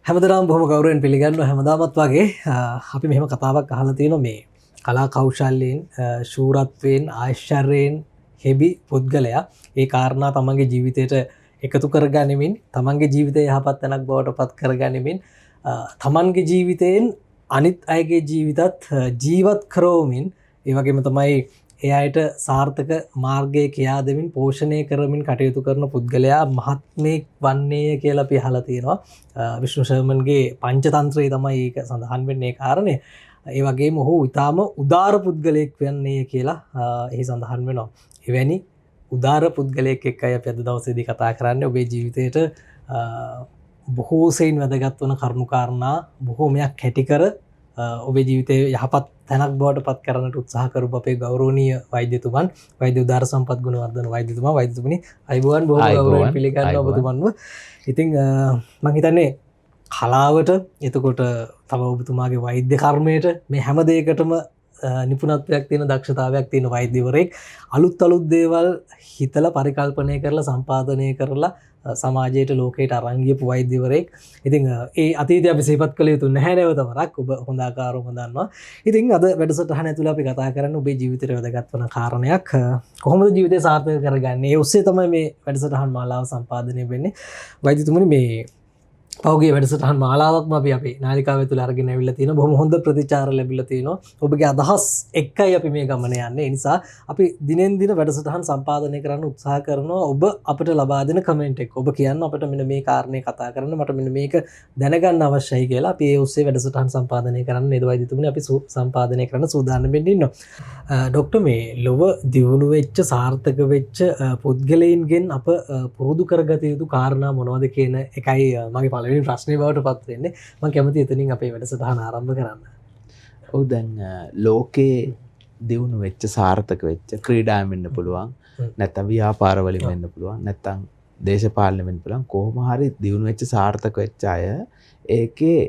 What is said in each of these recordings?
හැමදාම බොහොම ගෞරවයෙන් පිළිගන්නවා. හැමදාමත් වගේ අපි මෙහෙම කතාවක් අහලා තියෙනවා මේ කලා කෞශල්‍යයෙන් ශූරත්වයෙන් ආශ්චර්යයෙන් හෙබි පුද්ගලයා ඒ කාරණා තමන්ගේ ජීවිතයට එකතු කරගනිමින් තමන්ගේ ජීවිතය යහපත් තැනක් බවට පත් කරගනිමින් තමන්ගේ ජීවිතයෙන් අනිත් අයගේ ජීවිතත් ජීවත් කරවමින් ඒ වගේම තමයි ඒ අයට සාර්ථක මාර්ගය කියා දෙමින් පෝෂණය කරමින් කටයුතු කරන පුද්ගලයා මහත්මයෙක් වන්නේය කියලා අපි අහලා තියෙනවා. විෂ්ණු ශර්මන්ගේ පංචතන්ත්‍රයේ තමයි ඒක සඳහන් වෙන්නේ කාරණේ. ඒ වගේම ඔහු ඊටාම උදාර පුද්ගලයෙක් වන්නේය කියලා එහි සඳහන් වෙනවා. එවැනි උදාර පුද්ගලයෙක් එක්කයි අපි අද දවසේදී කතා කරන්නේ. ඔබේ ජීවිතයට බොහෝ සෙයින් වැදගත් වන කරුණු කාරණා බොහෝමයක් හැටි කර ඔබේ ජීවිතයේ යහපත් තැනක් බවට පත් කරන්නට උත්සාහ කරපු අපේ ගෞරවනීය වෛද්‍යතුමන් වෛද්‍ය උදාර සම්පත් ගුණවර්ධන වෛද්‍යතුමා වෛද්‍යතුමනි අයබෝවන් බොහොම ගෞරවයෙන් පිළිගන්නවා ඔබතුමන්ව. ඉතින් මම හිතන්නේ කලාවට එතකොට තව ඔබතුමාගේ වෛද්‍ය කර්මයට මේ හැම දෙයකටම නිපුණත්වයක් තියෙන දක්ෂතාවයක් තියෙන වෛද්‍යවරයෙක් අලුත් දේවල් හිතලා පරිකල්පනය කරලා සම්පාදනය කරලා සමාජයට ලෝකයට අරන් ගියපු වෛද්‍යවරයෙක්. ඉතින් ඒ අතීතය අපි සිහිපත් කළ යුතු නැහැ නැවත වරක්. ඔබ හොඳ ආකාරව දන්නවා. ඉතින් අද වැඩසටහන ඇතුළේ අපි කතා කරන්නේ ඔබේ ජීවිතයට වැදගත් වන කාරණයක්. කොහොමද ජීවිතය සාර්ථක කරගන්නේ? ඒ ඔස්සේ තමයි මේ වැඩසටහන් මාලාව සම්පාදනය වෙන්නේ. වෛද්‍යතුමනි මේ පෞගේ වැඩසටහන් මාලාවක්ම අපි අපේ නාලිකාව තුළ අරගෙන ඇවිල්ලා තියෙනවා. බොහොම හොඳ ප්‍රතිචාර ලැබිලා තියෙනවා. ඔබගේ අදහස් එක්කයි අපි මේ ගමන යන්නේ. ඒ නිසා අපි දිනෙන් දින වැඩසටහන් සම්පාදනය කරන්න උත්සාහ කරනවා. ඔබ අපිට ලබා දෙන කමෙන්ට් එක. ඔබ කියන්න අපිට මෙන්න මේ කාරණේ කතා කරන්න මට මෙන්න මේක දැනගන්න අවශ්‍යයි කියලා. අපි ඒ ඔස්සේ වැඩසටහන් සම්පාදනය කරන්න නේද වෛද්‍යතුමනි අපි සම්පාදනය කරන්න සූදානම් වෙන්න ඉන්නවා. ડોක්ටර් මේ ලොව දියුණු වෙච්ච සාර්ථක වෙච්ච පුද්ගලයන්ගෙන් අප පුරුදු කරගත යුතු කාරණා මොනවද කියන එකයි මගේ පළවෙනි ප්‍රශ්නේ බවට පත් වෙන්නේ. මම කැමතියි එතනින් අපේ වැඩසටහන ආරම්භ කරන්න. ඔව් දැන් ලෝකේ දියුණු වෙච්ච සාර්ථක වෙච්ච ක්‍රීඩාවෙන් වෙන්න පුළුවන්. නැත්නම් ව්‍යාපාර වලින් වෙන්න පුළුවන්. නැත්නම් දේශපාලන වෙන්න පුළුවන්. කොහොම හරි දියුණු වෙච්ච සාර්ථක වෙච්ච අය ඒකේ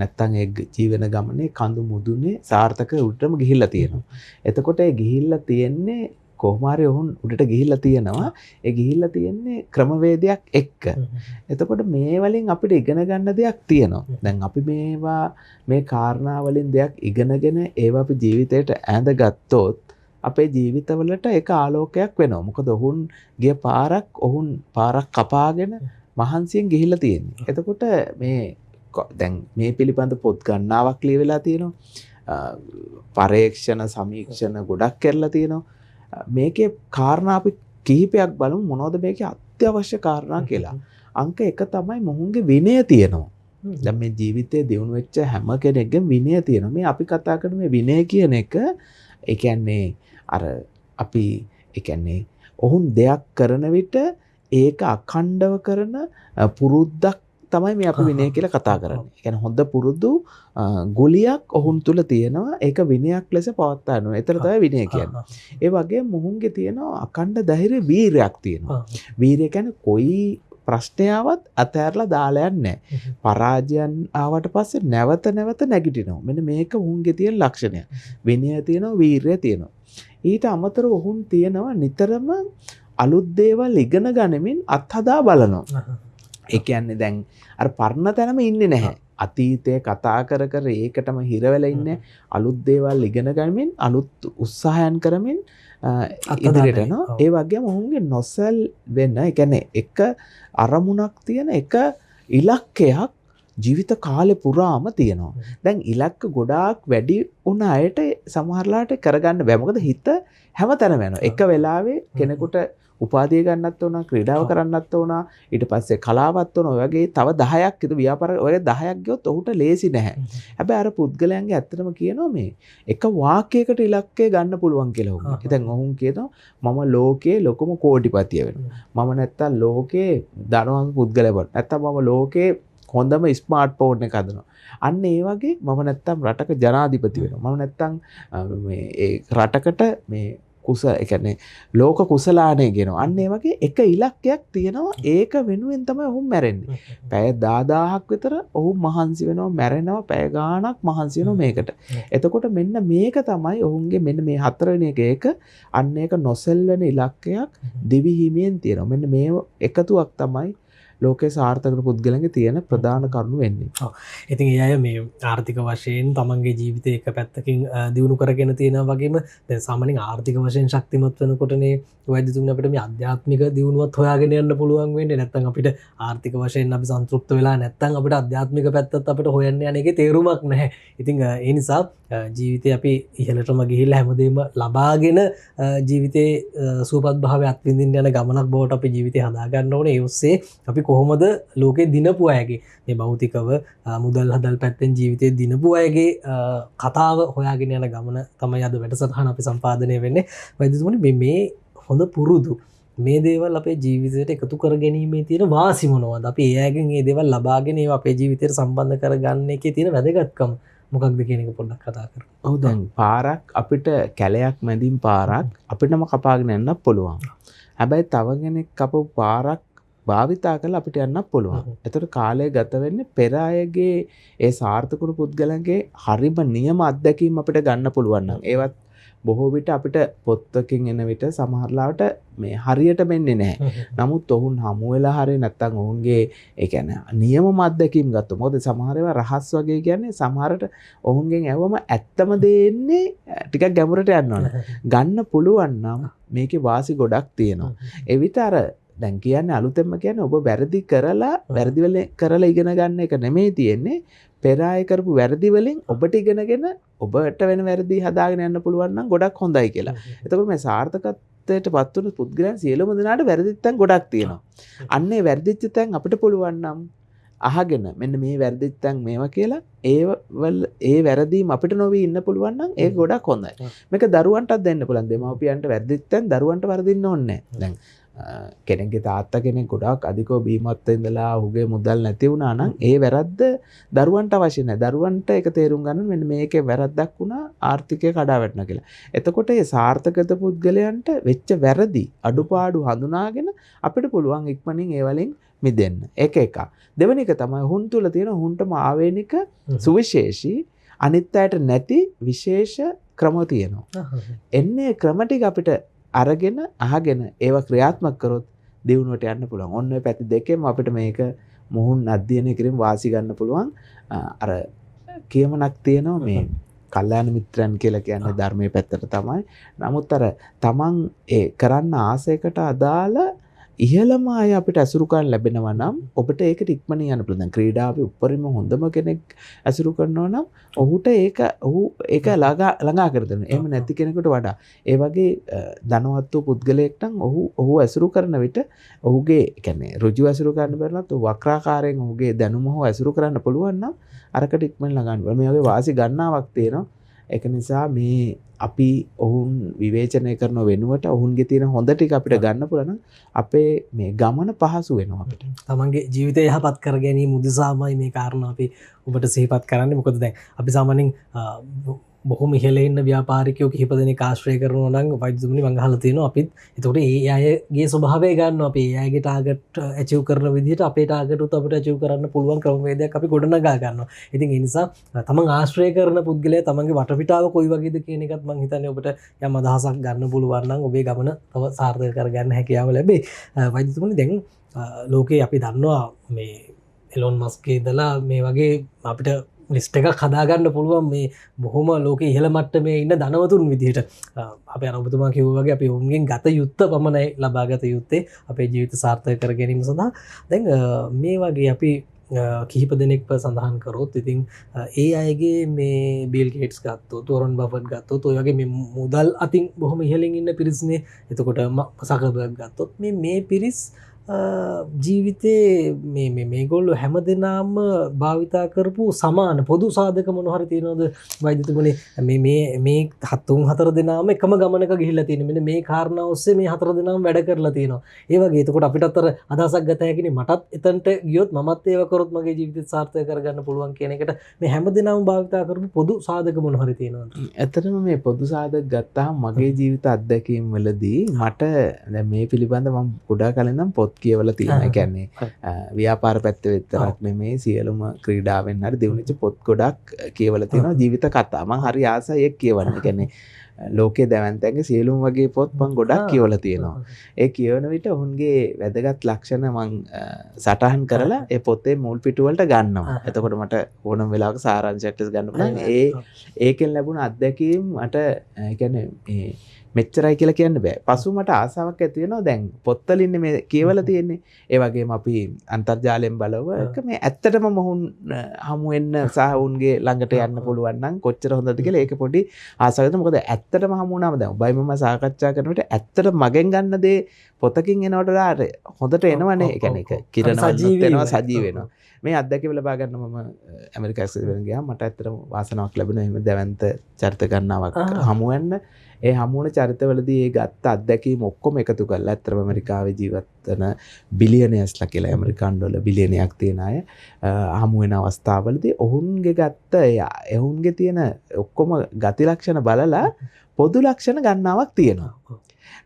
නැත්තම් ඒ ජීවන ගමනේ කඳු මුදුනේ සාර්ථක උඩටම ගිහිල්ලා තියෙනවා. එතකොට ඒ ගිහිල්ලා තියෙන්නේ කොහොම හරි ඔවුන් උඩට ගිහිල්ලා තියෙනවා. ඒ ගිහිල්ලා තියෙන්නේ ක්‍රමවේදයක් එක්ක. එතකොට මේ වලින් අපිට ඉගෙන ගන්න දෙයක් තියෙනවා. දැන් අපි මේ කාරණා වලින් දෙයක් ඉගෙනගෙන ඒවා අපි ජීවිතයට ඈඳගත්තොත් අපේ ජීවිතවලට ඒක ආලෝකයක් වෙනවා. මොකද ඔවුන් ගිය පාරක් කපාගෙන මහන්සියෙන් ගිහිල්ලා තියෙන්නේ. එතකොට දැන් මේ පිළිබඳ පොත් ගණනාවක් ලියවිලා තියෙනවා. පරීක්ෂණ සමීක්ෂණ ගොඩක් කරලා තියෙනවා. මේකේ කාරණා අපි කිහිපයක් බලමු මොනවද මේකේ අත්‍යවශ්‍ය කාරණා කියලා. අංක 1 තමයි මොහුන්ගේ විනය තියෙනවා. දැන් මේ ජීවිතේ දියුණු වෙච්ච හැම කෙනෙක්ගේම විනය තියෙනවා. මේ අපි කතා කරන මේ විනය කියන එක ඒ කියන්නේ අර අපි ඒ කියන්නේ ඔවුන් දෙයක් කරන විට ඒක අඛණ්ඩව කරන පුරුද්දක් තමයි මේ අපි විනය කියලා කතා කරන්නේ. ඒ කියන්නේ හොඳ පුරුදු ගුලියක් ඔහුන් තුල තියෙනවා. ඒක විනයක් ලෙස පවත්වා ගන්නවා. ඒතර තමයි විනය කියන්නේ. ඒ වගේම මොහුන්ගේ තියෙනවා අඛණ්ඩ ධෛර්ය වීරයක් තියෙනවා. වීරය කියන්නේ කොයි ප්‍රශ්නයවත් අතහැරලා දාලා යන්නේ නැහැ. පරාජයන් ආවට පස්සේ නැවත නැගිටිනවා. මෙන්න මේක ඔහුන්ගේ තියෙන ලක්ෂණය. විනය තියෙනවා, වීරය තියෙනවා. ඊට අමතරව ඔහුන් තියෙනවා නිතරම අලුත් දේවල් ඉගෙන ගනිමින් අත්හදා බලනවා. ඒ කියන්නේ දැන් අර පරණ තැනම ඉන්නේ නැහැ. අතීතයේ කතා කර ඒකටම හිර වෙලා ඉන්නේ. අලුත් දේවල් ඉගෙන ගනිමින් අලුත් උත්සාහයන් කරමින් ඉදිරියට යනවා. ඒ වගේම ඔවුන්ගේ නොසල් වෙන, ඒ කියන්නේ එක අරමුණක් තියෙන එක ඉලක්කයක් ජීවිත කාලේ පුරාම තියෙනවා. දැන් ඉලක්ක ගොඩාක් වැඩි වුණ අයට සමහරලාට කරගන්න බෑ. මොකද හිත හැමතැනම යනවා. එක වෙලාවේ කෙනෙකුට උපාධිය ගන්නත් ඕන, ක්‍රීඩාව කරන්නත් ඕන, ඊට පස්සේ කලාවත් ඕන. ඔය වගේ තව 10ක් ඉත ව්‍යාපාර ඔය 10ක් ගියොත් ඔහුට ලේසි නැහැ. හැබැයි අර පුද්ගලයන්ගේ ඇත්තටම කියනවා මේ එක වාක්‍යයකට ඉලක්කය ගන්න පුළුවන් කියලා ඔහු. ඉතින් ඔහුන් කියනවා මම ලෝකයේ ලොකුම කෝටිපතිය වෙනවා. මම නැත්තම් ලෝකයේ ධනවත් පුද්ගලයෙක් වෙනවා. නැත්තම් මම ලෝකයේ හොඳම ස්මාර්ට් ෆෝන් එක හදනවා. අන්න ඒ වගේ මම නැත්තම් රටක ජනාධිපති වෙනවා. මම නැත්තම් මේ ඒ රටකට මේ ඒ කියන්නේ ලෝක කුසලානේ කියනවා. අන්න ඒ වගේ එක ඉලක්කයක් තියෙනවා. ඒක වෙනුවෙන් තමයි ඔහු මැරෙන්නේ. පැය 10000ක් විතර ඔහු මහන්සි වෙනවා, මැරෙනවා, පැය ගාණක් මහන්සි වෙනවා මේකට. එතකොට මෙන්න මේක තමයි ඔහුගේ මෙන්න මේ හතරවෙනි එක අන්න ඒක නොසෙල්වෙන ඉලක්කයක් දිවි හිමියෙන් තියෙනවා. මෙන්න මේ එකතුවක් තමයි ලෝකයේ සාර්ථක පුද්ගලයන්ගේ තියෙන ප්‍රධාන කරුණු වෙන්නේ. ඉතින් ඒ අය මේ ආර්ථික වශයෙන් තමන්ගේ ජීවිතය එක පැත්තකින් දියුණු කරගෙන තියෙනවා වගේම දැන් සාමාන්‍යයෙන් ආර්ථික වශයෙන් ශක්තිමත් වෙනකොටනේ වෛද්‍යතුන් අපිට මේ අධ්‍යාත්මික දියුණුවත් හොයාගෙන යන්න පුළුවන් වෙන්නේ. නැත්නම් අපිට ආර්ථික වශයෙන් අපි සන්තුෂ්ත වෙලා නැත්නම් අපිට අධ්‍යාත්මික පැත්තත් අපිට හොයන්න යන එකේ තේරුමක් නැහැ. ඉතින් ඒ නිසා ජීවිතේ අපි ඉහළටම ගිහිල්ලා හැමදේම ලබාගෙන ජීවිතේ සුවපත් භාවය අත්විඳින්න යන ගමනක් බවට අපි ජීවිතේ හදා ගන්න ඕනේ. ඒ ඔස්සේ අපි කොහොමද ලෝකේ දිනපු අයගේ මේ භෞතිකව මුදල් හදල් පැත්තෙන් ජීවිතේ දිනපු අයගේ කතාව හොයාගෙන යන ගමන තමයි අද වැඩසටහන අපි සම්පාදනය වෙන්නේ. වෛද්‍යතුමනි මේ හොඳ පුරුදු මේ දේවල් අපේ ජීවිතයට එකතු කර ගැනීමේ තියෙන වාසි මොනවද? අපි ඒ අයගෙන් මේ දේවල් ලබාගෙන ඒවා අපේ ජීවිතයට සම්බන්ධ කරගන්න එකේ තියෙන වැදගත්කම මොකක්ද කියන එක පොඩ්ඩක් කතා කරමු. ඔව් දැන් පාරක් අපිට කැලයක් මැදින් පාරක් අපිටම කපාගෙන යන්නත් පුළුවන්. හැබැයි තව කෙනෙක් කපපු පාරක් භාවිතා කරලා අපිට යන්නත් පුළුවන්. ඒතර කාලය ගත වෙන්නේ පෙර අයගේ ඒ සාර්ථකුණු පුද්ගලයන්ගේ හරිම නියම අත්දැකීම් අපිට ගන්න පුළුවන් නම් ඒවත් බොහෝ විට අපිට පොත්තකින් එන විට සමහරලාවට මේ හරියට වෙන්නේ නැහැ. නමුත් ඔවුන් හමු වෙලා හරිය නැත්තම් ඔවුන්ගේ ඒ කියන්නේ නියම අත්දැකීම් ගත්තොත් මොකද සමහර ඒවා රහස් වගේ කියන්නේ සමහරට ඔවුන්ගෙන් ඇහුවම ඇත්තම දෙන්නේ ටිකක් ගැඹුරට යන්න ඕන. ගන්න පුළුවන් නම් මේකේ වාසි ගොඩක් තියෙනවා. ඒ විතර දැන් කියන්නේ අලුතෙන්ම කියන්නේ ඔබ වැරදි කරලා වැරදි වලින් කරලා ඉගෙන ගන්න එක නෙමෙයි තියෙන්නේ. පෙර අය කරපු වැරදි වලින් ඔබට ඉගෙනගෙන ඔබට වෙන වැරදි හදාගෙන යන්න පුළුවන් නම් ගොඩක් හොඳයි කියලා. එතකොට මේ සාර්ථකත්වයට පත් වුණු පුද්ගලයන් සියලුම දෙනාට වැරදිත් තැන් ගොඩක් තියෙනවා. අන්නේ වැරදිච්ච තැන් අපිට පුළුවන් නම් අහගෙන මෙන්න මේ වැරදිච්ච තැන් මේවා කියලා ඒ වැරදීම අපිට නොවි ඉන්න පුළුවන් නම් ඒක ගොඩක් හොඳයි. මේක දරුවන්ටත් දෙන්න පුළුවන්. දෙමව්පියන්ට වැරදිච්ච තැන් දරුවන්ට වරදින්න ඕනේ නැහැ. දැන් කෙනෙක්ගේ තාත්තා කෙනෙක් ගොඩක් අධිකව බීමත් ඉඳලා ඔහුගේ මුදල් නැති වුණා නම් ඒ වැරද්ද දරුවන්ට අවශ්‍ය නැහැ. දරුවන්ට ඒක තේරුම් ගන්න මෙන්න මේකේ වැරද්දක් වුණා ආර්ථිකය කඩා වැටෙනවා කියලා. එතකොට ඒ සාර්ථකත පුද්ගලයන්ට වෙච්ච වැරදි අඩුපාඩු හඳුනාගෙන අපිට පුළුවන් ඉක්මනින් ඒ වලින් මිදෙන්න. ඒක එකක්. දෙවෙනි එක තමයි හුන් තුල තියෙන හුන්ටම ආවේනික සුවිශේෂී අනිත් අයට නැති විශේෂ ක්‍රම තියෙනවා. එන්නේ ක්‍රම ටික අපිට අරගෙන අහගෙන ඒවා ක්‍රියාත්මක කරොත් දියුණුවට යන්න පුළුවන්. ඔන්න ඔය පැති දෙකෙන්ම අපිට මේක මොහුන් අධ්‍යයනය කිරීම වාසි ගන්න පුළුවන්. අර කියමනක් තියෙනවා මේ කල්යාණ මිත්‍රයන් කියලා කියන්නේ ධර්මයේ පැත්තට තමයි. නමුත් අර තමන් ඒ කරන්න ආසයකට අදාළ ඉහළම අය අපිට ඇසුරු කරන්න ලැබෙනවා නම් ඔබට ඒකට ඉක්මනින් යන්න පුළුවන්. ක්‍රීඩාවේ උඩරිම හොඳම කෙනෙක් ඇසුරු කරනවා නම් ඔහුට ඒක ළඟා කර දෙන්න. එහෙම නැති කෙනෙකුට වඩා ඒ වගේ ධනවත් වූ පුද්ගලයෙක් නම් ඔහු ඇසුරු කරන විට ඔහුගේ කියන්නේ ඍජු ඇසුරු කරන්න බැරිනත් වක්‍රාකාරයෙන් ඔහුගේ දැනුම හෝ ඇසුරු කරන්න පුළුවන් නම් අරකට ඉක්මනින් ළඟාන්න පුළුවන්. මේ වගේ වාසි ගන්නාවක් තියෙනවා. ඒක නිසා මේ අපි ඔවුන් විවේචනය කරන වෙනුවට ඔවුන්ගේ තියෙන හොඳ ටික අපිට ගන්න පුළුවන් නම් අපේ මේ ගමන පහසු වෙනවා අපිට. තමන්ගේ ජීවිතය යහපත් කර ගැනීම උදෙසාමයි මේ කාරණා අපි ඔබට සිහිපත් කරන්නේ. මොකද දැන් අපි සාමාන්‍යයෙන් බොහොම ඉහළ ඉන්න ව්‍යාපාරිකයෝ කිහිප දෙනෙක් ආශ්‍රය කරනවා නම් වෛද්‍යතුමනි මම අහලා තියෙනවා අපිත් එතකොට ඒ අයගේ ස්වභාවය ගන්නවා. අපි ඒ අයගේ ටාගට් ඇචීව් කරන විදිහට අපේ ටාගට් උත් අපිට ඇචීව් කරන්න පුළුවන් ක්‍රමවේදයක් අපි ගොඩනගා ගන්නවා. ඉතින් ඒ නිසා තමන් ආශ්‍රය කරන පුද්ගලයා තමන්ගේ වටපිටාව කොයි වගේද කියන එකත් මම හිතන්නේ ඔබට යම් අදහසක් ගන්න පුළුවන් නම් ඔබේ ගමන තව සාර්ථක කරගන්න හැකියාව ලැබේ. වෛද්‍යතුමනි දැන් ලෝකේ අපි දන්නවා මේ එලොන් මස්ක්ගේ ඉඳලා මේ වගේ අපිට ලිස්ට් එකක් හදාගන්න පුළුවන් මේ බොහොම ලෝකේ ඉහළ මට්ටමේ ඉන්න ධනවතුන් විදිහට. අපේ ඔබතුමා කිව්වා වගේ අපි ඔවුන්ගෙන් ගත යුත්ත පමණයි ලබාගත යුත්තේ අපේ ජීවිත සාර්ථක කර ගැනීම සඳහා. දැන් මේ වගේ අපි කිහිප දෙනෙක්ව සඳහන් කරොත් ඉතින් ඒ අයගේ මේ බිල් ගේට්ස් ගත්තොත් වොරන් බෆට් ගත්තොත් ඔය වගේ මේ මුදල් අතින් බොහොම ඉහළින් ඉන්න පිරිස්නේ. එතකොට සකර්බර්ග් ගත්තොත් මේ පිරිස් ජීවිතේ මේගොල්ලෝ හැම දෙනාම භාවිතා කරපු සමාන පොදු සාධක මොන හරි තියෙනවද වෛද්‍යතුමනි? මේ හතුන් හතර දෙනාම එකම ගමනක ගිහිල්ලා තියෙන. මෙන්න මේ කාරණා ඔස්සේ මේ හතර දෙනාම වැඩ කරලා තියෙනවා. ඒ වගේ එතකොට අපිටත් අර අදහසක් ගත හැකිනේ මටත් එතනට ගියොත් මමත් ඒව කරොත් මගේ ජීවිතය සාර්ථක කරගන්න පුළුවන් කියන එකට මේ හැම දෙනාම භාවිතා කරපු පොදු සාධක මොන හරි තියෙනවද? ඇත්තටම මේ පොදු සාධක ගත්තාම මගේ ජීවිත අත්දැකීම් වලදී මට දැන් මේ පිළිබඳව මම ගොඩාක් කලින් නම් පොත් කියවලා තියෙනවා. ඒ කියන්නේ ව්‍යාපාර පැත්තේ විතරක් නෙමෙයි සියලුම ක්‍රීඩාවෙන් හරි දිනුනෙච්ච පොත් ගොඩක් කියවලා තියෙනවා ජීවිත කතා. මම හරි ආසයි ඒක කියවන්න. ඒ කියන්නේ ලෝකයේ දැවැන්තයන්ගේ සියලුම වගේ පොත් මම ගොඩක් කියවලා තියෙනවා. ඒ කියවන විට ඔවුන්ගේ වැදගත් ලක්ෂණ මම සටහන් කරලා ඒ පොතේ මුල් පිටු වලට ගන්නවා. එතකොට මට ඕනම වෙලාවක සාරාංශයක් ලෙස ගන්න පුළුවන්. ඒකෙන් ලැබුණ අත්දැකීම් මට ඒ කියන්නේ මේ මෙච්චරයි කියලා කියන්න බෑ. පසු මට ආසාවක් ඇති වෙනවා දැන් පොත්වලින් මේ කියවලා තියෙන්නේ. ඒ වගේම අපි අන්තර්ජාලයෙන් බලව එක මේ ඇත්තටම මොහුන් හමු වෙන්න සහ උන්ගේ ළඟට යන්න පුළුවන් නම් කොච්චර හොඳද කියලා ඒක පොඩි ආසාවකට. මොකද ඇත්තටම හමු වුණාම දැන් ඔබයි මම සාකච්ඡා කරනකොට ඇත්තට මගෙන් ගන්න දේ පොතකින් එනවට වඩා හොඳට එනවනේ. ඒ කියන්නේ ඒක කිරණවත් වෙනවා සජීව වෙනවා. මේ අත්දැකීම ලබා ගන්න මම ඇමරිකාවට ඉස්සරහ ගියා. මට ඇත්තටම වාසනාවක් ලැබුණා එහෙම දැවැන්ත චරිත ගණනාවක් හමු වෙන්න. ඒ හමුවන චරිතවලදී ඒ ගත්ත අත්දැකීම් ඔක්කොම එකතු කරලා ඇත්තටම ඇමරිකාවේ ජීවත් වෙන බිලියනර්ස්ලා කියලා ඇමරිකන් ඩොලර් බිලියනයක් තියන අය හමු වෙන අවස්ථාවලදී ඔවුන්ගේ ගත්ත ඔවුන්ගේ තියෙන ඔක්කොම ගති ලක්ෂණ බලලා පොදු ලක්ෂණ ගණනාවක් තියෙනවා.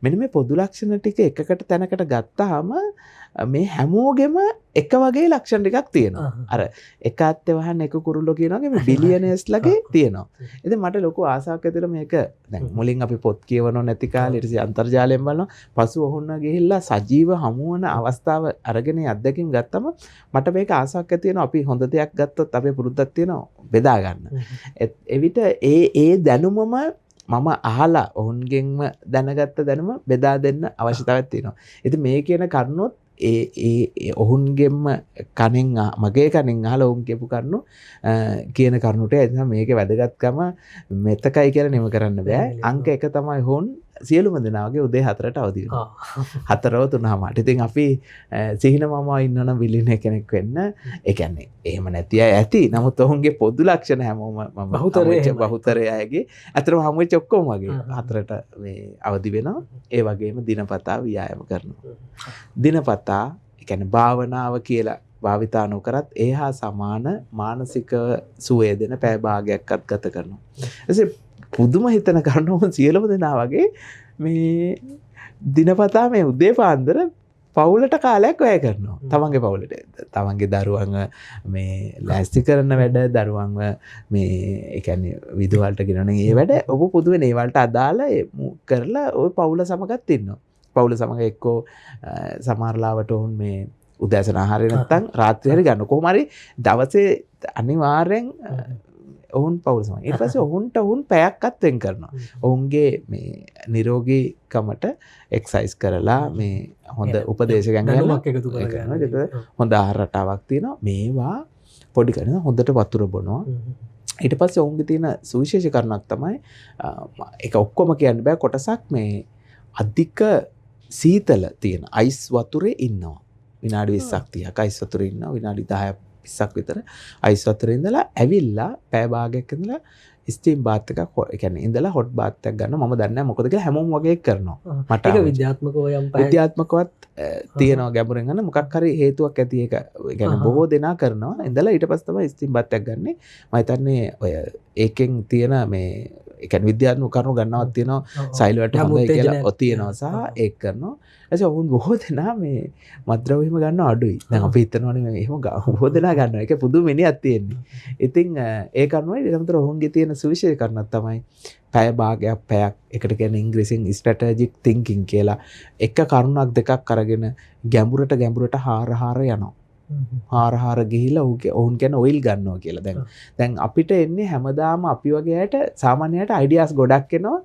මෙන්න මේ පොදු ලක්ෂණ ටික එකකට තැනකට ගත්තාම මේ හැමෝගෙම එක වගේ ලක්ෂණ ටිකක් තියෙනවා. අර එක අත්තේ වහන්න එක කුරුල්ලෝ කියන වගේ මේ බිලියනර්ස්ලාගේ තියෙනවා. ඉතින් මට ලොකු ආසාවක් ඇතිලා මේක දැන් මුලින් අපි පොත් කියවනෝ නැති කාලේ ඊට පස්සේ අන්තර්ජාලයෙන් බලනවා. පසු ඔහොන්න ගිහිල්ලා සජීව හමු වන අවස්ථාව අරගෙන අත්දැකීම් ගත්තම මට මේක ආසාවක් ඇති වෙනවා. අපි හොඳ දෙයක් ගත්තොත් අපේ පුරුද්දක් තියෙනවා බෙදා ගන්න. එවිට ඒ දැනුමම මම අහලා ඔවුන්ගෙන්ම දැනගත්ත දැනුම බෙදා දෙන්න අවශ්‍යතාවයක් තියෙනවා. ඉතින් මේ කියන කරුණොත් ඒ ඔවුන්ගෙන්ම කණෙන් මගේ කණෙන් අහලා ඔවුන් කියපු කරුණු කියන කරුණුට එතන මේකේ වැදගත්කම මෙතකයි කියලා නෙම කරන්න බෑ. අංක 1 තමයි හොන් සියලුම දෙනාගේ උදේ 4ට අවදි වෙනවා. 4ව 3:00ට. ඉතින් අපි සිහින මමා ඉන්නවනම් බිලියන කෙනෙක් වෙන්න. ඒ කියන්නේ එහෙම නැති අය ඇති. නමුත් ඔවුන්ගේ පොදු ලක්ෂණ හැමෝම මම බහුතරය අයගේ අතරම හමු වෙච්ච ඔක්කොම වගේ 4ට මේ අවදි වෙනවා. ඒ වගේම දිනපතා ව්‍යායාම කරනවා. දිනපතා ඒ කියන්නේ භාවනාව කියලා භාවිතා නොකරත් ඒ හා සමාන මානසික සුවය දෙන පැය භාගයක්වත් ගත කරනවා. ඊටසේ පුදුම හිතන කරනවා සියලුම දෙනා වගේ මේ දිනපතා මේ උදේ පාන්දර පවුලට කාලයක් වැය කරනවා. තමන්ගේ පවුලට තමන්ගේ දරුවන්ව මේ ලෑස්ති කරන වැඩ දරුවන්ව මේ ඒ කියන්නේ විදුවලට ගෙනන ඒ වැඩ ඔබ පුදුමනේ ඒ වලට අදාළ කරලා ওই පවුල සමගත් ඉන්නවා. පවුල සමග එක්කෝ සමහරලාවට උන් මේ උදෑසන ආහාරය නැත්තම් රාත්‍රියේ හරි ගන්න. කොහොම හරි දවසේ අනිවාර්යෙන් ඔවුන් පවුල සමග. ඊට පස්සේ ඔවුන් පැයක්වත් වෙන් කරනවා. ඔවුන්ගේ මේ නිරෝගීකමට එක්සර්සයිස් කරලා මේ හොඳ උපදේශකයන් ගන්නවක් එකතු කරගන්නවා. හොඳ ආහාර රටාවක් තියෙනවා. මේවා පොඩි කරන හොඳට වතුර බොනවා. ඊට පස්සේ ඔවුන්ගේ තියෙන සුවිශේෂ කරුණක් තමයි ඒක ඔක්කොම කියන්න බෑ කොටසක් මේ අධික සීතල තියෙන අයිස් වතුරේ ඉන්නවා. විනාඩි 20ක් 30ක් අයිස් වතුරේ ඉන්නවා. විනාඩි 10ක් 20ක් විතර අයිස් වතුරේ ඉඳලා ඇවිල්ලා පැය භාගයක් ඉඳලා ස්ටීම් බාත් එකක් ඒ කියන්නේ ඉඳලා හොට් බාත් එකක් ගන්නවා. මම දන්නේ නැහැ මොකද කියලා හැමෝම වගේ කරනවා. මට ඒක විද්‍යාත්මකව යම් විද්‍යාත්මකවත් තියෙනවා ගැඹුරෙන් ගන්න මොකක් හරි හේතුවක් ඇති ඒක. ඒ කියන්නේ බොහෝ දෙනා කරනවා. ඉඳලා ඊට පස්සේ තමයි ස්ටීම් බාත් එකක් ගන්නෙ. මම හිතන්නේ ඔය ඒකෙන් තියෙන මේ ඒ කියන්නේ විද්‍යාත්මක කරුණු ගන්නවක් තියෙනවා. සයිලුවට හොඳයි කියලා තියෙනවා සහ ඒක කරනවා. එතකොට ඔවුන් බොහෝ දෙනා මේ මත්ද්‍රව්‍ය හිම ගන්නව අඩුයි. දැන් අපි හිතනවානේ මේ එහෙම බොහෝ දෙනා ගන්නවා. ඒක පුදුම මිනිහක් තියෙන්නේ. ඉතින් ඒ කරුණයි ඊටතර ඔවුන්ගේ තියෙන සුවිශේෂ කරුණක් තමයි පැය භාගයක් පැයක් එකට කියන්නේ ඉංග්‍රීසියෙන් ස්ට්‍රැටජික් තින්කින් කියලා එක කරුණක් දෙකක් අරගෙන ගැඹුරට හාර යනවා. හාර ගිහිලා ඔවුන් කියන ඔයිල් ගන්නවා කියලා. දැන් අපිට එන්නේ හැමදාම අපි වගේ අයට සාමාන්‍යයට අයිඩියාස් ගොඩක් එනවා.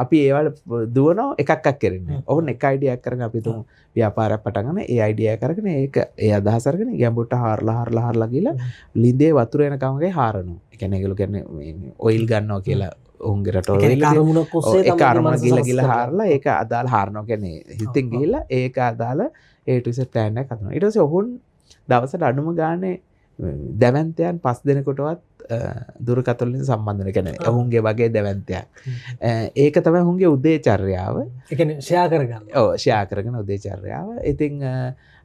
අපි ඒවල් දුවනවා එකක් කරන්නේ. ඔවුන් එක අයිඩියාවක් කරගෙන අපි තුමු ව්‍යාපාරයක් පටන් ගන්න. ඒ අයිඩියා කරගෙන ඒක ඒ අදහස අරගෙන ගැඹුරට හාරලා ගිහලා ලිඳේ වතුර එනකම් වගේ හාරනවා. ඒ කියන්නේ ඒගොල්ලෝ කියන්නේ මේ ඔයිල් ගන්නවා කියලා ඔවුන්ගේ රටවල ඒක අරමුණක් ඔස්සේ ඒක අරමුණ ගිහලා හාරලා ඒක අදාළ හාරනවා කියන්නේ හිතින් ගිහලා ඒක අදාළ A to Z plan එකක් හදනවා. ඊට පස්සේ ඔවුන් දවසට අඩුම ගානේ දැවැන්තයන් 5 දෙනෙකුටවත් දුරකථන වලින් සම්බන්ධ වෙන කියන්නේ ඔවුන්ගේ වගේ දැවැන්තයන්. ඒක තමයි ඔවුන්ගේ උදේ චර්යාව. ඒ කියන්නේ ෂෙයා කරගන්න. ඔව් ෂෙයා කරගෙන උදේ චර්යාව. ඉතින්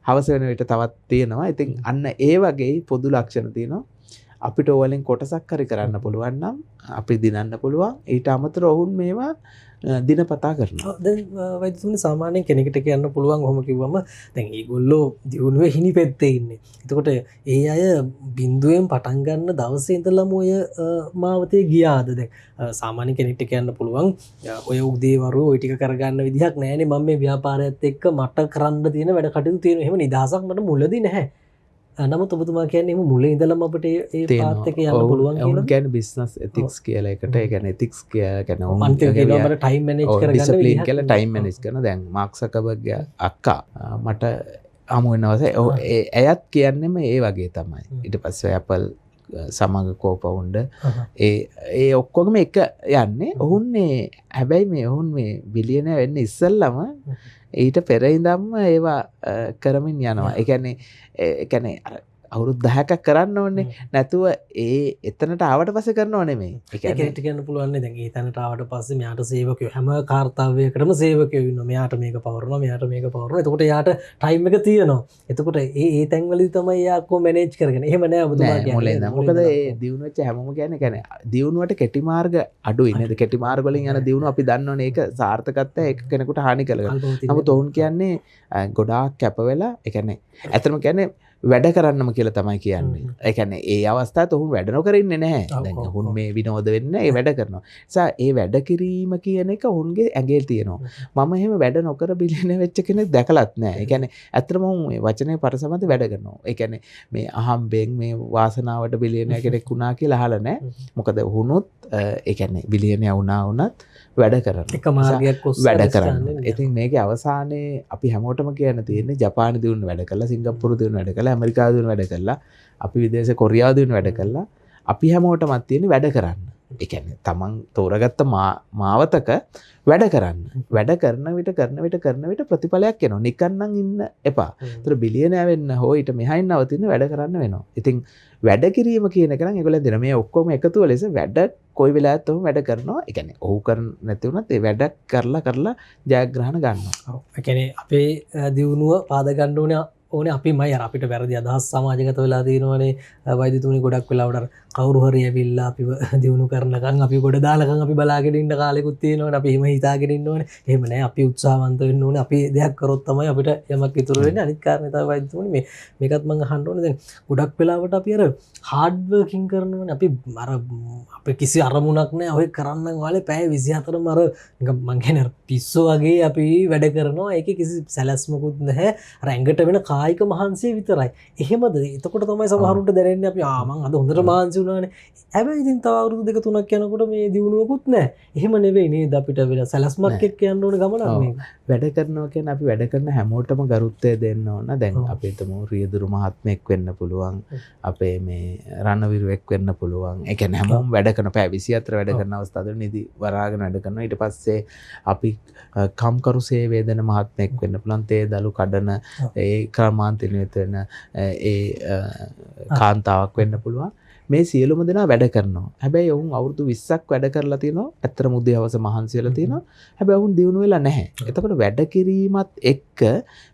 හවස වෙන විට තවත් තියෙනවා. ඉතින් අන්න ඒ වගේ පොදු ලක්ෂණ තියෙනවා. අපිට ඕවලින් කොටසක් හරි කරන්න පුළුවන් නම් අපි දිනන්න පුළුවන්. ඊට අමතරව ඔවුන් මේවා දිනපතා කරනවා. වෛද්‍යතුමනි සාමාන්‍යයෙන් කෙනෙකුට කියන්න පුළුවන් ඔහොම කිව්වම දැන් ඒගොල්ලෝ දියුණුවේ හිණි පෙත්තේ ඉන්නේ. එතකොට ඒ අය බිඳුවෙන් පටන් ගන්න දවසේ ඉඳලම ඔය මාවතේ ගියාද? දැන් සාමාන්‍ය කෙනෙක්ට කියන්න පුළුවන් ඔය උදේවරු ওই ටික කරගන්න විදිහක් නැහැනේ මම මේ ව්‍යාපාරයත් එක්ක මට කරන්න තියෙන වැඩ කටයුතු තියෙනවා. එහෙම නිදහසක් මට මුලදී නැහැ. නමුත් ඔබතුමා කියන්නේ එහෙම මුලින් ඉඳලම අපිට ඒ පාත් එක යන්න පුළුවන් කියලා. ඔවුන් කියන්නේ බිස්නස් එතික්ස් කියලා එකට. ඒ කියන්නේ එතික්ස් කියන්නේ ඔවුන් අන්තිම කියනවා අපිට ටයිම් මැනේජ් කරගන්න ඩිසිප්ලින් කියලා ටයිම් මැනේජ් කරන. දැන් මාක් සකර්බර්ග්ගේ අක්කා මට හමු වෙනවා. එයත් කියන්නේම ඒ වගේ තමයි. ඊට පස්සේ Apple සමග කෝපවුන්ඩ ඒ ඔක්කොගම එක යන්නේ. ඔවුන් හැබැයි මේ ඔවුන් මේ බිලියනර් වෙන්න ඉස්සෙල්ලම ඊට පෙර ඉඳන්ම ඒවා කරමින් යනවා. ඒ කියන්නේ අවුරුදු 10ක් කරන්න ඕනේ. නැතුව එතනට ආවට පස්සේ කරනව නෙමෙයි. ඒ කියන්නේ කියන්න පුළුවන් නේ දැන් ඒ තැනට ආවට පස්සේ මෙයාට සේවකයෝ හැම කාර්යයකටම සේවකයෝ ඉන්නවා. මෙයාට මේක පවරනවා, මෙයාට මේක පවරනවා. එතකොට එයාට ටයිම් එක තියෙනවා. එතකොට ඒ තැන්වලදී තමයි එයා කො මැනේජ් කරගෙන. එහෙම නෑ ඔබතුමා කියන්නේ. මොකද ඒ දියුණු වෙච්ච හැමෝම කියන්නේ දියුණුවට කෙටි මාර්ග අඩුයි නේද? කෙටි මාර්ග වලින් යන දියුණුව අපි දන්නවනේ. ඒක සාර්ථකත්වය ඒක කෙනෙකුට හානි කරගන්න. නමුත් ඔවුන් කියන්නේ ගොඩාක් කැප වෙලා ඒ කියන්නේ ඇත්තම කියන්නේ වැඩ කරන්නම කියලා තමයි කියන්නේ. ඒ කියන්නේ ඒ අවස්ථාවට ඔහු වැඩ නොකර ඉන්නේ නැහැ. දැන් ඔහු මේ විනෝද වෙන්න ඒ වැඩ කරනවා. ඒ වැඩ කිරීම කියන එක ඔහුගේ ඇඟේ තියෙනවා. මම එහෙම වැඩ නොකර බිලියන වෙච්ච කෙනෙක් දැකලත් නැහැ. ඒ කියන්නේ ඇත්තටම ඔහු මේ වචනේ පරසමත වැඩ කරනවා. ඒ කියන්නේ මේ අහම්බෙන් මේ වාසනාවට බිලියන කෙනෙක් වුණා කියලා අහලා නැහැ. මොකද ඔහුනොත් ඒ කියන්නේ බිලියන වුණා වුණත් වැඩ කරනවා. එක මාර්ගයක් ඔස්සේ වැඩ කරනවා. ඉතින් මේකේ අවසානයේ අපි හැමෝටම කියන්න තියෙන්නේ ජපානයේ දිනුන වැඩ කළා, සිංගප්පූරු දිනුන වැඩ කළා, ඇමරිකාවේ දිනුන වැඩ කළා, අපි විදේශ කොරියාවේ දිනුන වැඩ කළා. අපි හැමෝටමත් තියෙන්නේ වැඩ කරන්න. ඒ කියන්නේ තමන් තෝරගත්ත මාවතක වැඩ කරන්න. වැඩ කරන විට ප්‍රතිඵලයක් එනවා. නිකන් නම් ඉන්න එපා. ඒතර බිලියනර් වෙන්න හෝ ඊට මෙහායින් නවතින්න වැඩ කරන්න වෙනවා. ඉතින් වැඩ කිරීම කියන එක නම් ඒගොල්ලෝ දෙන මේ ඔක්කොම එකතුව ලෙස වැඩ කොයි වෙලාවෙත් ඔහු වැඩ කරනවා. ඒ කියන්නේ ඔහු කරන්නේ නැති වුණත් ඒ වැඩ කරලා ජයග්‍රහණ ගන්නවා. ඔව්. ඒ කියන්නේ අපේ දියුණුව පාද ගන්න ඕනේ අපිමයි. අර අපිට වැරදි අදහස් සමාජගත වෙලා තියෙනවනේ. වෛද්‍යතුමනි ගොඩක් වෙලාවට කවුරු හරි ඇවිල්ලා අපිව දියුණු කරනකන් අපි ගොඩ දාලකන් අපි බලාගෙන ඉන්න කාලෙකුත් තියෙනවනේ. අපි එහෙම හිතාගෙන ඉන්න ඕනේ. එහෙම නැහැ. අපි උත්සාහවන්ත වෙන්න ඕනේ. අපි දෙයක් කරොත් තමයි අපිට යමක් ඉතුරු වෙන්නේ. අනිත් කාරණේ තමයි වෛද්‍යතුමනි මේකත් මම අහන්න ඕනේ. දැන් ගොඩක් වෙලාවට අපි අර හાર્ඩ් වර්කින් කරනවනේ. අපි අර අපේ කිසි අරමුණක් නැහැ. ඔය කරන්න වාලේ පැය 24ම අර නිකන් මං කියන්නේ පිස්සෝ වගේ අපි වැඩ කරනවා. ඒකේ කිසි සැලැස්මකුත් නැහැ. අර ඇඟට වෙන කායික මහන්සිය විතරයි. එහෙමද? එතකොට තමයි සමහරුන්ට දැනෙන්නේ අපි මං අද හොඳට මහන්සි වුණානේ. හැබැයි ඉතින් තව අවුරුදු 2-3ක් යනකොට මේ දියුණුවකුත් නැහැ. එහෙම නෙවෙයි නේද අපිට වෙන සැලැස්මක් එක්ක යන්න ඕන ගමනක් මේක. වැඩ කරනවා කියන්නේ අපි වැඩ කරන හැමෝටම ගරුත්වය දෙන්න ඕන. දැන් අපි හිතමු රියදුරු මහත්මයෙක් වෙන්න පුළුවන්. අපේ මේ රණවිරුවෙක් වෙන්න පුළුවන්. ඒ කියන්නේ හැමෝම වැඩ කරන පැය 24 වැඩ කරන අවස්ථාවල නිදි වරාගෙන වැඩ කරනවා. ඊට පස්සේ අපි කම්කරු සේවය දෙන මහත්මයෙක් වෙන්න පුළුවන්. තේ දලු කඩන ඒ ක්‍රමාන්තනියත වෙන ඒ කාන්තාවක් වෙන්න පුළුවන්. මේ සියලුම දෙනා වැඩ කරනවා. හැබැයි ඔවුන් අවුරුදු 20ක් වැඩ කරලා තිනවා. ඇත්තටම උදේ හවස මහන්සි වෙලා තිනවා. හැබැයි ඔවුන් දියුණු වෙලා නැහැ. එතකොට වැඩ කිරීමත් එක්ක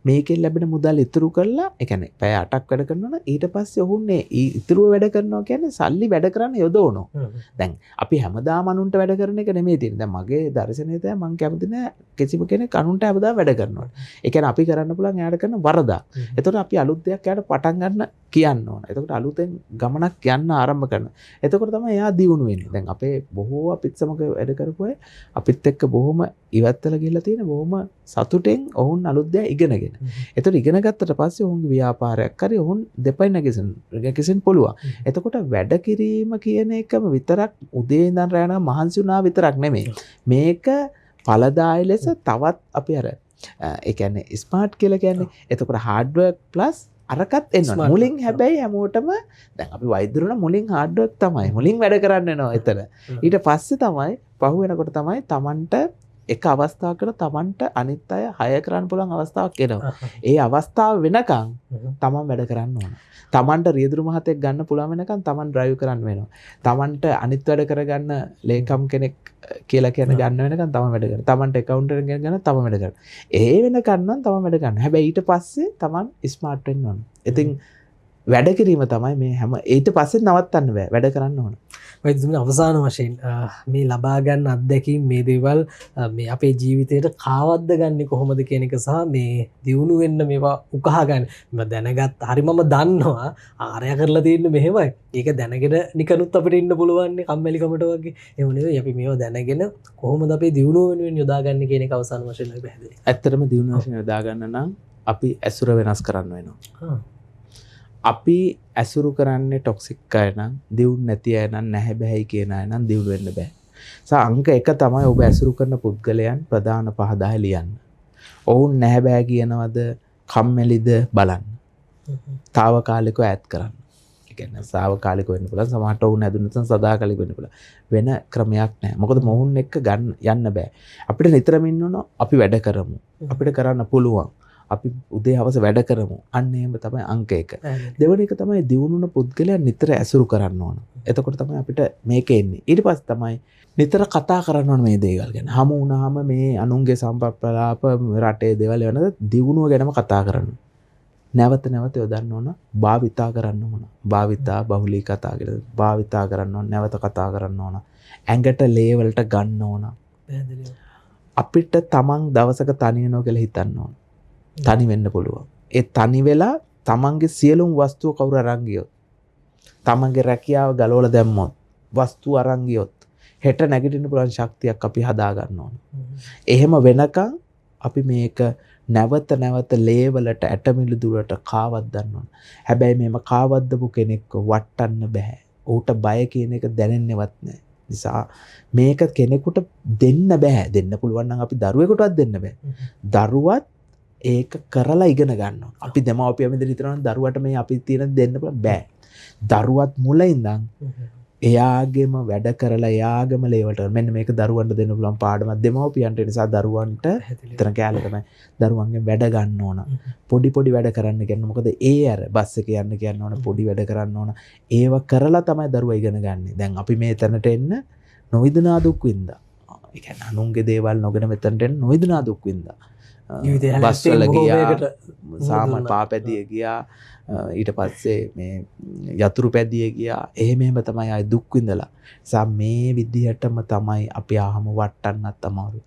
මේකෙන් ලැබෙන මුදල් ඉතුරු කරලා, ඒ කියන්නේ පැය 8ක් වැඩ කරනවා නම් ඊට පස්සේ ඔවුන් මේ ඉතුරුව වැඩ කරනවා කියන්නේ සල්ලි වැඩ කරන්න යොදවනවා. දැන් අපි හැමදාම අනුන්ට වැඩ කරන එක නෙමෙයි තියෙන්නේ. දැන් මගේ දර්ශනය තමයි මම කැමති නෑ කිසිම කෙනෙක් අනුන්ට හැමදාම වැඩ කරනවා. ඒ කියන්නේ අපි කරන්න පුළුවන් එයාට කරන වරදක්. එතකොට අපි අලුත් දෙයක් එයාට පටන් ගන්න කියන්න ඕන. එතකොට අලුතෙන් ගමනක් යන්න ආරම්භ කරනවා. එතකොට තමයි එයා දියුණු වෙන්නේ. දැන් අපේ බොහෝ අපිත් සමග වැඩ කරපු අය අපිත් එක්ක බොහොම ඉවත් වෙලා ගිහලා තියෙන බොහොම සතුටෙන් ඔවුන් අලුත් දේ ඉගෙනගෙන. එතකොට ඉගෙන ගත්තට පස්සේ ඔවුන්ගේ ව්‍යාපාරයක් හරි ඔවුන් දෙපයි නැගිටින්න පුළුවන්. එතකොට වැඩ කිරීම කියන එකම විතරක් උදේ ඉඳන් රැ යනවා මහන්සි වුණා විතරක් නෙමෙයි. මේක ඵලදායී ලෙස තවත් අපි අර ඒ කියන්නේ ස්මාර්ට් කියලා කියන්නේ එතකොට හાર્ඩ් වර්ක් ප්ලස් අරකත් එනවා. මුලින් හැබැයි හැමෝටම දැන් අපි වෛද්‍යරුණ මුලින් හાર્ඩ් වර්ක් තමයි. මුලින් වැඩ කරන්න එනවා එතන. ඊට පස්සේ තමයි පහු වෙනකොට තමයි Tamanට එක අවස්ථාවකට Tamanට අනිත් අය හය කරන්න පුළුවන් අවස්ථාවක් එනවා. ඒ අවස්ථාව වෙනකන් Taman වැඩ කරන්න ඕන. Tamanට රියදුරු මහතෙක් ගන්න පුළුවන් වෙනකන් Taman ඩ්‍රයිව් කරන්න වෙනවා. Tamanට අනිත් වැඩ කරගන්න ලේකම් කෙනෙක් කියලා කියන ගන්න වෙනකන් Taman වැඩ කරනවා. Tamanට ඇකවුන්ටර් කෙනෙක් ගන්න Taman වැඩ කරනවා. ඒ වෙනකන් නම් Taman වැඩ ගන්න. හැබැයි ඊට පස්සේ Taman ස්මාර්ට් වෙන්න ඕන. ඉතින් වැඩ කිරීම තමයි මේ හැම ඊට පස්සේ නවත්තන්න බෑ වැඩ කරන්න ඕන. වෛද්‍යතුමනි අවසාන වශයෙන් මේ ලබා ගන්න අත්දැකීම් මේ දේවල් මේ අපේ ජීවිතයට කාවද්ද ගන්නේ කොහොමද කියන එක සහ මේ දියුණු වෙන්න මේවා උකහා ගන්න මම දැනගත් හරි මම දන්නවා ආරය කරලා තියෙන්නේ මෙහෙමයි. ඒක දැනගෙන නිකනුත් අපිට ඉන්න පුළුවන් කම්මැලිකමට වගේ. එහෙම නෙවෙයි අපි මේවා දැනගෙන කොහොමද අපේ දියුණුව වෙනුවෙන් යොදාගන්නේ කියන එක අවසාන වශයෙන් අපි පැහැදිලි. ඇත්තටම දියුණුව වශයෙන් යොදා ගන්න නම් අපි ඇසුර වෙනස් කරන්න වෙනවා. අපි ඇසුරු කරන්නේ ටොක්සික් අය නම් දියුණු නැති අය නම් නැහැ බෑයි කියන අය නම් දියුණු වෙන්න බෑ. අංක 1 තමයි ඔබ ඇසුරු කරන පුද්ගලයන් ප්‍රධාන 5-10 ලියන්න. ඔවුන් නැහැ බෑ කියනවද කම්මැලිද බලන්න. తాවකාලිකව ඈත් කරන්න. ඒ කියන්නේ සාවකාලික වෙන්න පුළුවන්. සමහරට ඔවුන් ඇදුනොත් සදාකාලික වෙන්න පුළුවන්. වෙන ක්‍රමයක් නැහැ. මොකද මොවුන් එක්ක යන්න බෑ. අපිට නිතරම ඉන්න ඕන අපි වැඩ කරමු. අපිට කරන්න පුළුවන්. අපි උදේ හවස වැඩ කරමු. අන්න එහෙම තමයි අංක 1. දෙවෙනි එක තමයි දියුණුන පුද්ගලයන් නිතර ඇසුරු කරන්න ඕන. එතකොට තමයි අපිට මේක එන්නේ. ඊට පස්සේ තමයි නිතර කතා කරන්න ඕන මේ දේවල් ගැන. හමු වුණාම මේ අනුන්ගේ සම්ප්‍රප්‍රලාප රටේ දේවල් වෙනද දියුණුව ගැනම කතා කරන්න. නැවත නැවත යොදන්න ඕන. භාවිතා කරන්න ඕන. භාවිතා බහුලී කතා කියලා. භාවිතා කරන්න ඕන. නැවත කතා කරන්න ඕන. ඇඟට ලේවලට ගන්න ඕන. අපිට තමන් දවසක තනි වෙනවා කියලා හිතන්න ඕන. තනි වෙන්න පුළුවන්. ඒ තනි වෙලා තමන්ගේ සියලුම වස්තුව කවුරු අරන් ගියොත්, තමන්ගේ රැකියාව ගලවලා දැම්මොත්, වස්තු අරන් ගියොත්, හෙට නැගිටින්න පුළුවන් ශක්තියක් අපි හදා ගන්න ඕන. එහෙම වෙනකන් අපි මේක නැවත නැවත ලේවලට ඇටමිලිදුරට කාවද්දන්න ඕන. හැබැයි මේව කාවද්දපු කෙනෙක්ව වටන්න බෑ. ඌට බය කියන එක දැනෙන්නේවත් නැහැ. නිසා මේක කෙනෙකුට දෙන්න බෑ. දෙන්න පුළුවන් නම් අපි දරුවෙකුටවත් දෙන්න බෑ. දරුවත් ඒක කරලා ඉගෙන ගන්නවා. අපි දෙමව්පියන් මෙතන හිතනවා දරුවට මේ අපි තියෙන දෙන්න බෑ. දරුවත් මුල ඉඳන් එයාගෙම වැඩ කරලා එයාගෙම ලේවලට මෙන්න මේක දරුවන්ට දෙන්න පුළුවන් පාඩමක් දෙමව්පියන්ට. ඒ නිසා දරුවන්ට විතර කැලේ තමයි දරුවන්ගෙන් වැඩ ගන්න ඕන. පොඩි පොඩි වැඩ කරන්න කියන්නේ මොකද ඒ අර බස් එකේ යන්න කියන්න ඕන පොඩි වැඩ කරන්න ඕන. ඒව කරලා තමයි දරුවා ඉගෙන ගන්න. දැන් අපි මේ තැනට එන්න නොවිදනා දුක් විඳා. ඒ කියන්නේ අනුන්ගේ දේවල් නොගෙන මෙතනට එන්න නොවිදනා දුක් විඳා. බස්වල ගියා සාමාන්‍ය පාපැදිය ගියා ඊට පස්සේ මේ යතුරු පැදිය ගියා එහෙම තමයි ආයි දුක් විඳලා. නිසා මේ විදිහටම තමයි අපි ආහම වටන්නත් අමාරුයි.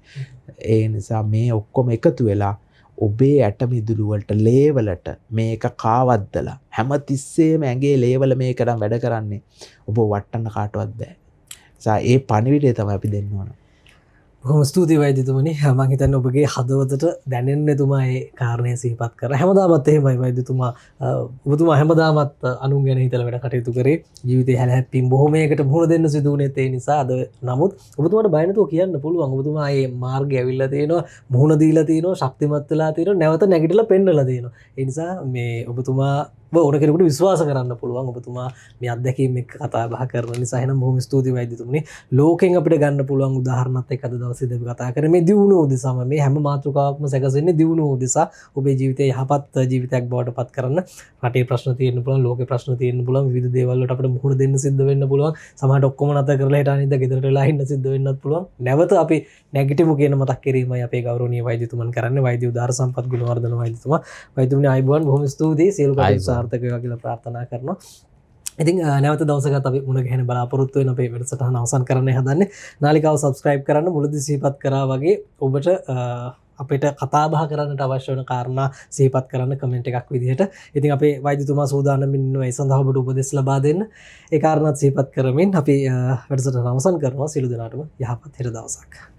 ඒ නිසා මේ ඔක්කොම එකතු වෙලා ඔබේ ඇට මිදුළු වලට ලේවලට මේක කාවද්දලා හැමතිස්සෙම ඇඟේ ලේවල මේකනම් වැඩ කරන්නේ ඔබ වටන්න කාටවත් බෑ. නිසා ඒ පණිවිඩය තමයි අපි දෙන්න ඕන. බොහොම ස්තුතියි වෛද්‍යතුමනි. මම හිතන්නේ ඔබගේ හදවතට දැනෙන්න එතුමා ඒ කාරණය සිහිපත් කරා. හැමදාමත් එහෙමයි වෛද්‍යතුමා. ඔබතුමා හැමදාමත් අනුන් ගැන හිතලා වැඩ කටයුතු කරේ. ජීවිතේ හැලහැප්පීම් බොහොමයකට මුහුණ දෙන්න සිදු වුණේ ඒ නිසා. අද නමුත් ඔබතුමාට බය නැතුව කියන්න පුළුවන්. ඔබතුමා මේ මාර්ගය ඇවිල්ලා තියෙනවා, මුහුණ දීලා තියෙනවා, ශක්තිමත් වෙලා තියෙනවා, නැවත නැගිටලා පෙන්නලා තියෙනවා. ඒ නිසා මේ ඔබතුමා ඕන කෙනෙකුට විශ්වාස කරන්න පුළුවන්. ඔබතුමා මේ අත්දැකීම් එක්ක කතා බහ කරන නිසා එහෙනම් බොහොම ස්තුතියි වෛද්‍යතුමනි. ලෝකෙන් අපිට ගන්න පුළුවන් උදාහරණත් එක්ක අද දවසේදී අපි කතා කරේ මේ දියුණුව උදෙසාම. මේ හැම මාතෘකාවක්ම සැකසෙන්නේ දියුණුව උදෙසා. ඔබේ ජීවිතේ යහපත් ජීවිතයක් බවට පත් කරන්න. රටේ ප්‍රශ්න තියෙන්න පුළුවන්, ලෝකේ ප්‍රශ්න තියෙන්න පුළුවන්, විවිධ දේවල් වලට අපිට මුහුණ දෙන්න සිද්ධ වෙන්න පුළුවන්. සමහරට ඔක්කොම නැතර කරලා හිට අනිද්දා ගෙදරට වෙලා ඉන්න සිද්ධ වෙන්නත් පුළුවන්. නැවත අපි නැගිටිමු කියන මතක් කිරීමයි අපේ ගෞරවනීය වෛද්‍යතුමන් කරන්නේ. වෛද්‍ය උදාර සම්පත් ගුණවර්ධන වෛද්‍යතුමා. වෛද්‍යතුමනි ආයුබෝවන් බොහොම ස්තුතියි. සියලු කටයුතු සාර්ථක වේවා කියලා ප්‍රාර්ථනා කරනවා. ඉතින් නැවත දවසකට අපි මුණ ගැහෙන බලාපොරොත්තු වෙන අපේ වැඩසටහන අවසන් කරන්න හදන්නේ. නාලිකාව subscribe කරන්න මුලදී සිහිපත් කරා වගේ ඔබට අපිට කතා බහ කරන්නට අවශ්‍ය වෙන කාරණා සිහිපත් කරන්න කමෙන්ට් එකක් විදිහට. ඉතින් අපේ වෛද්‍යතුමා සූදානම් ඉන්නවා ඒ සඳහා ඔබට උපදෙස් ලබා දෙන්න. ඒ කාරණාත් සිහිපත් කරමින් අපි වැඩසටහන අවසන් කරනවා. සියලු දෙනාටම යහපත් හිර දවසක්.